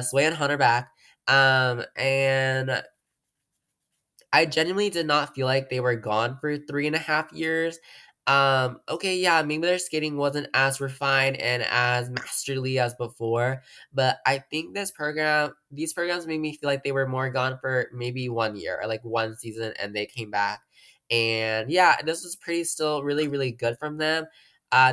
Sway and Han are back. And I genuinely did not feel like they were gone for 3.5 years. Okay, yeah, maybe their skating wasn't as refined and as masterly as before, but I think these programs made me feel like they were more gone for maybe 1 year or like one season and they came back. And yeah, this was pretty still really, really good from them.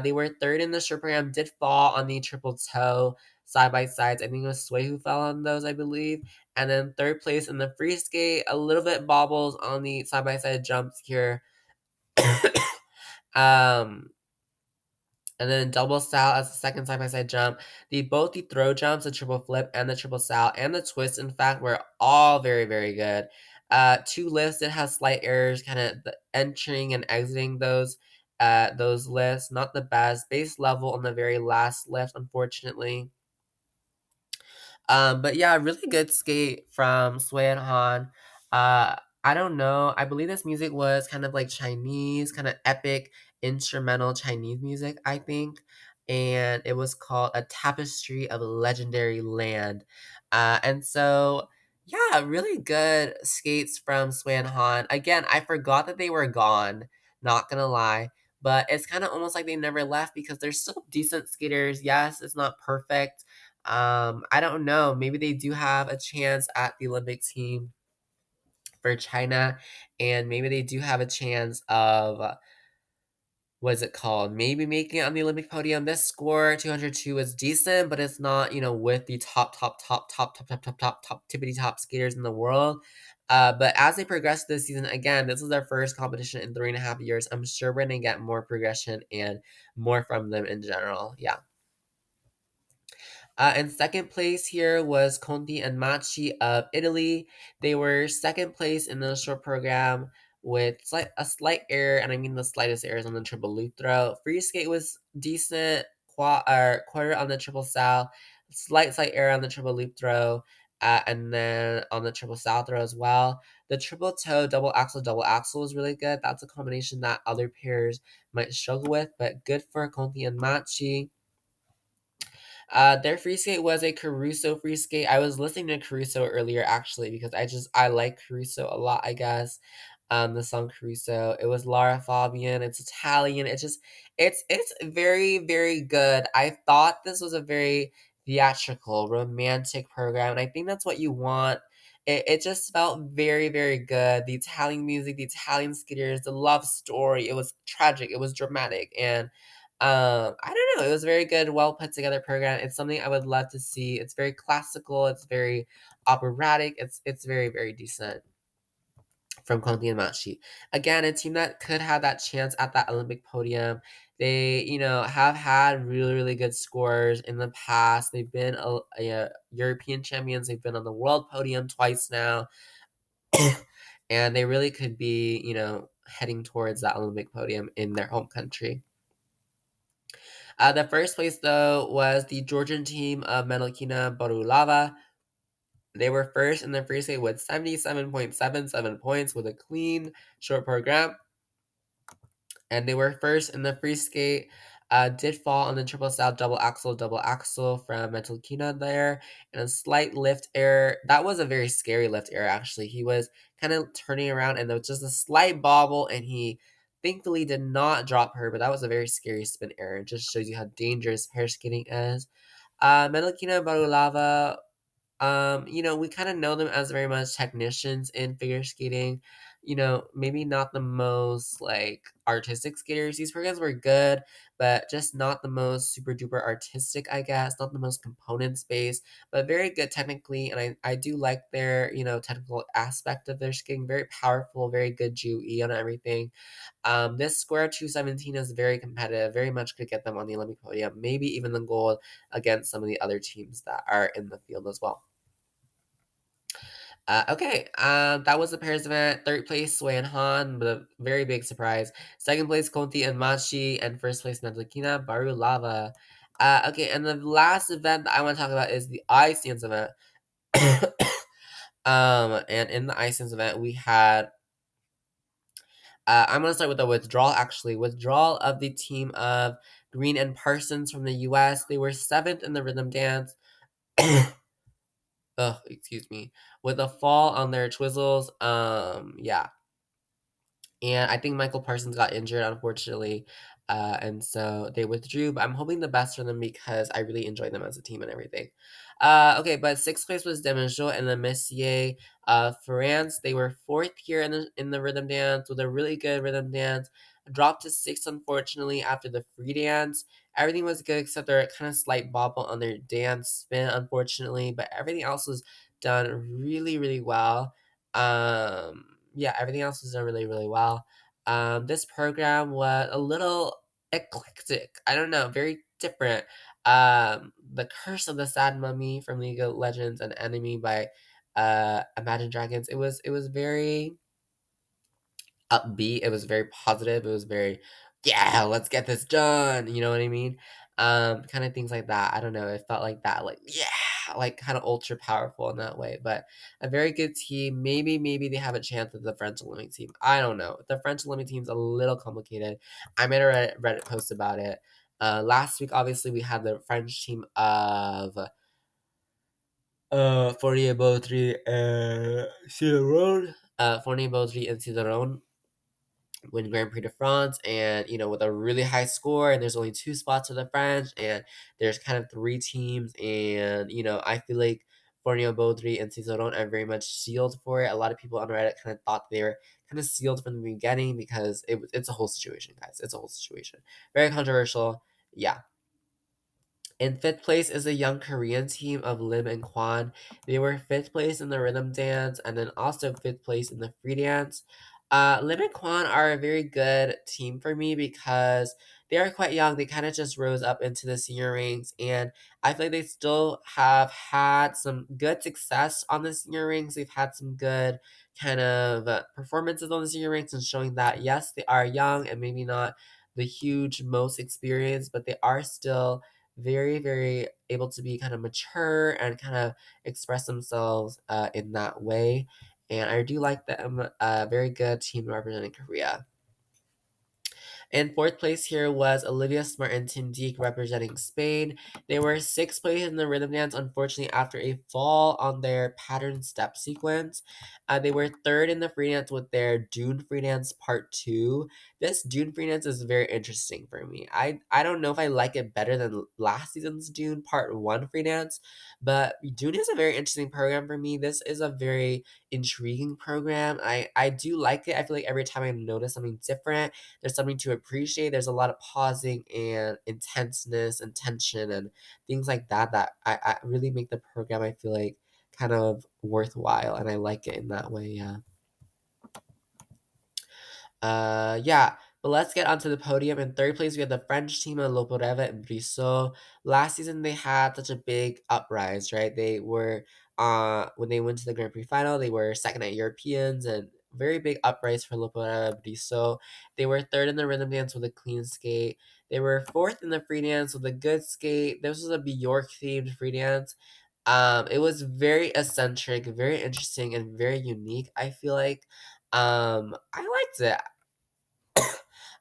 They were third in the short program, did fall on the triple toe side by sides. I think it was Sway who fell on those, I believe. And then third place in the free skate, a little bit bobbles on the side by side jumps here. um, and then double sal as the second side by side jump. Both the throw jumps, the triple flip, and the triple sal, and the twist, in fact, were all very, very good. Two lifts did have slight errors, kind of entering and exiting those lifts. Not the best. Base level on the very last lift, unfortunately. But yeah, really good skate from Sui and Han. I don't know. I believe this music was kind of like Chinese, kind of epic instrumental Chinese music, I think. And it was called A Tapestry of a Legendary Land. And so, yeah, really good skates from Sui and Han. Again, I forgot that they were gone, not gonna lie. but it's kind of almost like they never left because they're still decent skaters. Yes, it's not perfect. I don't know. Maybe they do have a chance at the Olympic team for China, and maybe they do have a chance of what is it called? Maybe making it on the Olympic podium. This score, 202, is decent, but it's not, with the top tippity top skaters in the world. But as they progress this season, again, this is their first competition in 3.5 years. I'm sure we're gonna get more progression and more from them in general. Yeah. In second place here was Conti and Machi of Italy. They were second place in the short program with a slight error, and I mean the slightest errors on the triple loop throw. Free skate was decent, quarter on the triple sal, slight error on the triple loop throw, and then on the triple sal throw as well. The triple toe double axle was really good. That's a combination that other pairs might struggle with, but good for Conti and Machi. Their free skate was a Caruso free skate. I was listening to Caruso earlier actually because I like Caruso a lot, I guess. The song Caruso. It was Lara Fabian. It's Italian. It's very, very good. I thought this was a very theatrical, romantic program, and I think that's what you want. It just felt very, very good. The Italian music, the Italian skaters, the love story. It was tragic. It was dramatic, and I don't know. It was a very good, well put together program. It's something I would love to see. It's very classical. It's very operatic. It's very, very decent from Conti and Machi. Again, a team that could have that chance at that Olympic podium. They, have had really, really good scores in the past. They've been European champions. They've been on the world podium twice now, and they really could be, heading towards that Olympic podium in their home country. The first place, though, was the Georgian team of Melokina Borulava. They were first in the free skate with 77.77 points with a clean short program. And they were first in the free skate. Did fall on the triple sal double axle from Metalkina there, and a slight lift error. That was a very scary lift error, actually. He was kind of turning around, and there was just a slight bobble, and he thankfully did not drop her, but that was a very scary spin error. It just shows you how dangerous pair skating is. Metalkina Barulava, we kind of know them as very much technicians in figure skating. Maybe not the most like artistic skaters. These programs were good, but just not the most super duper artistic, I guess. Not the most components based, but very good technically. And I do like their, technical aspect of their skating. Very powerful, very good GUE on everything. This square 217 is very competitive, very much could get them on the Olympic podium, maybe even the gold against some of the other teams that are in the field as well. Okay, that was the pairs event. Third place, Sui and Han, with a very big surprise. Second place, Conti and Machi, and first place, Nadalkina Baru Lava. Okay, and the last event that I want to talk about is the ice dance event. And in the ice dance event, we had. I'm gonna start with the withdrawal. Actually, withdrawal of the team of Green and Parsons from the U.S. They were seventh in the rhythm dance. Oh, excuse me, with a fall on their twizzles. Yeah, and I think Michael Parsons got injured, unfortunately, and so they withdrew. But I'm hoping the best for them because I really enjoy them as a team and everything. Okay, but sixth place was Demangeau and the Messier of France. They were fourth here in the rhythm dance with a really good rhythm dance. Dropped to sixth, unfortunately, after the free dance. Everything was good except their kind of slight bobble on their dance spin, unfortunately. But everything else was done really, really well. Yeah, everything else was done really, really well. This program was a little eclectic. I don't know, very different. The Curse of the Sad Mummy from League of Legends and Enemy by Imagine Dragons. It was very upbeat. It was very positive. It was very, yeah, let's get this done. You know what I mean? Kind of things like that. I don't know. It felt like that, like yeah, like kind of ultra powerful in that way. But a very good team. Maybe they have a chance with the French Olympic team. I don't know. The French Olympic team's a little complicated. I made a Reddit post about it. Last week, obviously, we had the French team of Fournier Bautry and Ciderone. Fournier Bautry and Ciderone win Grand Prix de France, and with a really high score, and there's only two spots for the French, and there's kind of three teams, and I feel like Fornio Baudry and Cizeron are very much sealed for it. A lot of people on Reddit kind of thought they were kind of sealed from the beginning because it's a whole situation, guys. It's a whole situation. Very controversial. Yeah. In fifth place is a young Korean team of Lim and Kwan. They were fifth place in the rhythm dance and then also fifth place in the free dance. Lim and Kwan are a very good team for me because they are quite young. They kind of just rose up into the senior ranks, and I feel like they still have had some good success on the senior ranks. They've had some good kind of performances on the senior ranks and showing that, yes, they are young and maybe not the huge most experienced, but they are still very, very able to be kind of mature and kind of express themselves in that way. And I do like them. Very good team representing Korea. In fourth place here was Olivia Smart and Tim Deek representing Spain. They were sixth place in the rhythm dance, unfortunately, after a fall on their pattern step sequence. They were third in the free dance with their Dune free dance part 2. This Dune free dance is very interesting for me. I don't know if I like it better than last season's Dune part 1 free dance, but Dune is a very interesting program for me. This is a very intriguing program. I do like it. I feel like every time I notice something different, there's something to appreciate. There's a lot of pausing and intenseness and tension and things like that that I really make the program, I feel like, kind of worthwhile, and I like it in that way. Yeah. Yeah, but let's get onto the podium. In third place, we have the French team of Loporeva and Brissot. Last season, they had such a big uprise, right? They were, when they went to the Grand Prix final, they were second at Europeans, and very big uprise for Loporeva and Brissot. They were third in the rhythm dance with a clean skate. They were fourth in the free dance with a good skate. This was a Bjork themed free dance. It was very eccentric, very interesting, and very unique. I feel like, I liked it.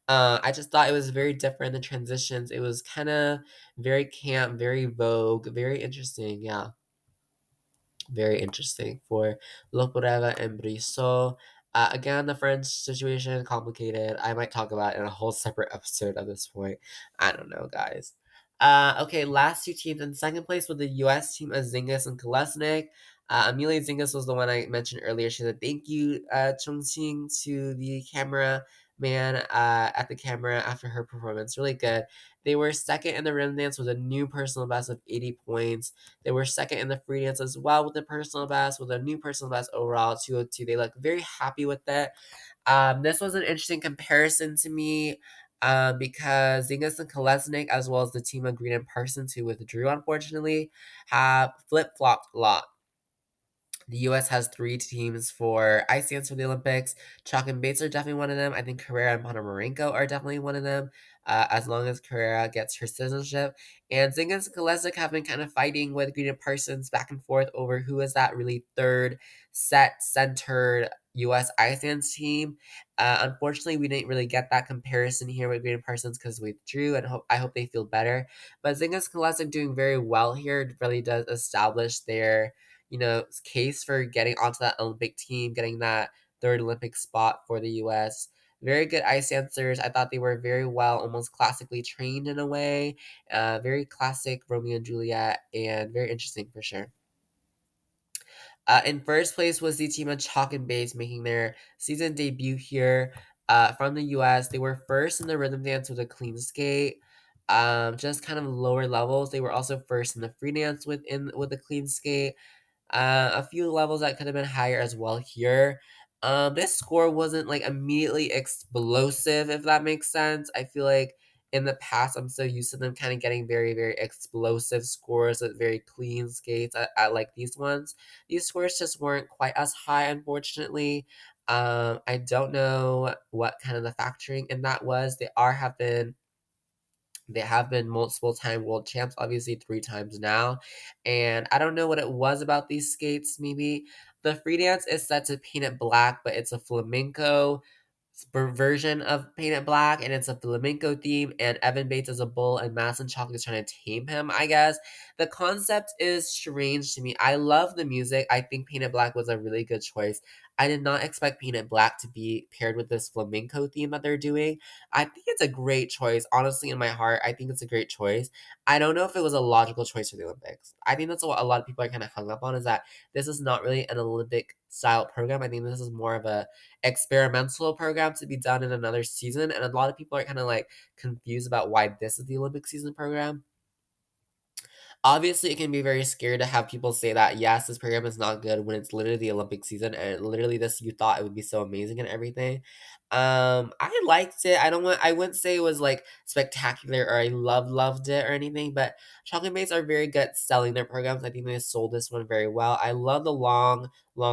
I just thought it was very different. The transitions, it was kind of very camp, very Vogue, very interesting. Yeah, very interesting for Loporeva and Brissot. Again, the French situation complicated. I might talk about it in a whole separate episode at this point. I don't know, guys. Okay, last two teams in second place with the U.S. team of Zingis and Kolesnik. Amelia Zingis was the one I mentioned earlier. She said thank you, Chongqing, to the camera man at the camera after her performance. Really good. They were second in the rhythm dance with a new personal best of 80 points. They were second in the free dance as well with the personal best, with a new personal best overall, 202. They look very happy with it. This was an interesting comparison to me because Zingas and Kolesnik, as well as the team of Green and Parsons, who withdrew, unfortunately, have flip flopped a lot. The U.S. has three teams for ice dance for the Olympics. Chalk and Bates are definitely one of them. I think Carrera and Ponomarenko are definitely one of them, as long as Carrera gets her citizenship. And Zingis and Kolesnik have been kind of fighting with Green and Parsons back and forth over who is that really third set-centered U.S. ice dance team. Unfortunately, we didn't really get that comparison here with Green and Parsons because we withdrew, and I hope they feel better. But Zingis and Kolesnik doing very well here. It really does establish their case for getting onto that Olympic team, getting that third Olympic spot for the U.S. Very good ice dancers. I thought they were very well, almost classically trained in a way. Very classic Romeo and Juliet, and very interesting for sure. In first place was the team of Chalk and Bass, making their season debut here from the U.S. They were first in the rhythm dance with a clean skate. Just kind of lower levels. They were also first in the free dance with a clean skate. A few levels that could have been higher as well here. This score wasn't like immediately explosive, if that makes sense. I feel like in the past, I'm so used to them kind of getting very, very explosive scores with very clean skates. I like these ones. These scores just weren't quite as high, unfortunately. I don't know what kind of the factoring in that was. They have been multiple time world champs, obviously three times now. And I don't know what it was about these skates, maybe. The free dance is set to paint it black, but it's a flamenco version of Paint It Black, and it's a flamenco theme, and Evan Bates is a bull, and Madison Chocolate is trying to tame him, I guess. The concept is strange to me. I love the music. I think Paint It Black was a really good choice. I did not expect Painted Black to be paired with this flamenco theme that they're doing. I think it's a great choice. Honestly, in my heart, I think it's a great choice. I don't know if it was a logical choice for the Olympics. I think that's what a lot of people are kind of hung up on, is that this is not really an Olympic style program. I think this is more of a experimental program to be done in another season, and a lot of people are kind of like confused about why this is the Olympic season program. Obviously, it can be very scary to have people say that, yes, this program is not good when it's literally the Olympic season and literally this you thought it would be so amazing and everything. I liked it. I wouldn't say it was like spectacular or I loved it or anything, but Chocolate Mates are very good at selling their programs. I think they sold this one very well. I love the long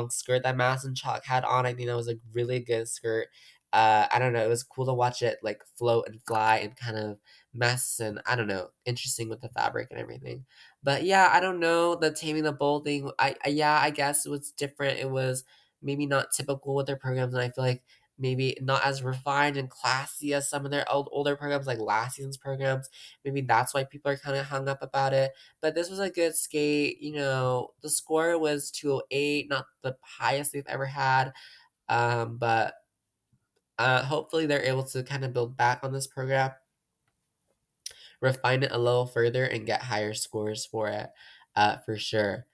skirt that Madison Chalk had on. I think that was a really good skirt. I don't know. It was cool to watch it like float and fly and kind of mess and I don't know, interesting with the fabric and everything. But yeah, I don't know, the Taming the Bull thing, yeah, I guess it was different. It was maybe not typical with their programs, and I feel like maybe not as refined and classy as some of their older programs, like last season's programs. Maybe that's why people are kind of hung up about it. But this was a good skate. The score was 208, not the highest they've ever had. But hopefully they're able to kind of build back on this program, refine it a little further, and get higher scores for it, for sure.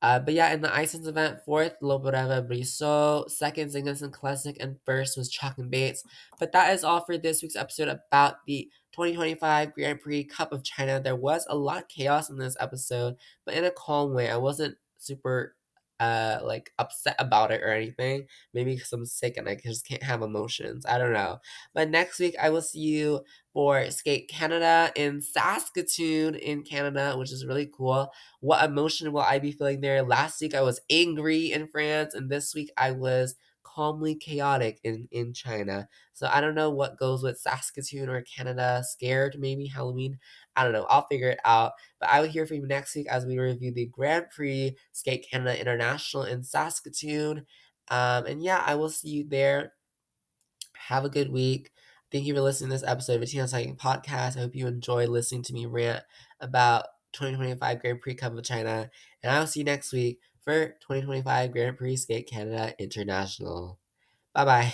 But yeah, in the Iceland event, fourth, Loboreva Briso, second, Zingerson Classic, and first was Chalk and Bates. But that is all for this week's episode about the 2025 Grand Prix Cup of China. There was a lot of chaos in this episode, but in a calm way. I wasn't super like upset about it or anything. Maybe because I'm sick and I just can't have emotions. I don't know. But next week I will see you for Skate Canada in Saskatoon in Canada, which is really cool. What emotion will I be feeling there? Last week I was angry in France, and this week I was calmly chaotic in China. So I don't know what goes with Saskatoon or Canada. Scared, maybe Halloween. I don't know. I'll figure it out. But I will hear from you next week as we review the Grand Prix Skate Canada International in Saskatoon. And yeah, I will see you there. Have a good week. Thank you for listening to this episode of a Tina Cycling Podcast. I hope you enjoy listening to me rant about 2025 Grand Prix Cup of China. And I will see you next week for 2025 Grand Prix Skate Canada International. Bye bye.